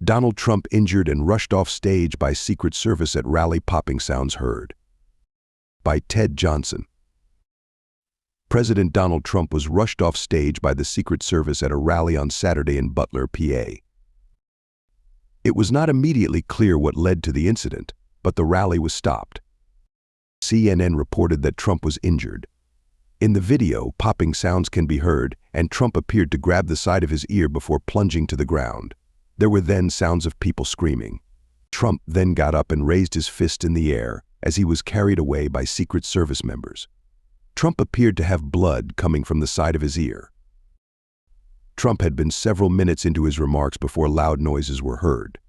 Donald Trump injured and rushed off stage by Secret Service at rally. Popping sounds heard. By Ted Johnson. President Donald Trump was rushed off stage by the Secret Service at a rally on Saturday in Butler, PA. It was not immediately clear what led to the incident, but the rally was stopped. CNN reported that Trump was injured. In the video, popping sounds can be heard, and Trump appeared to grab the side of his ear before plunging to the ground. There were then sounds of people screaming. Trump then got up and raised his fist in the air as he was carried away by Secret Service members. Trump appeared to have blood coming from the side of his ear. Trump had been several minutes into his remarks before loud noises were heard.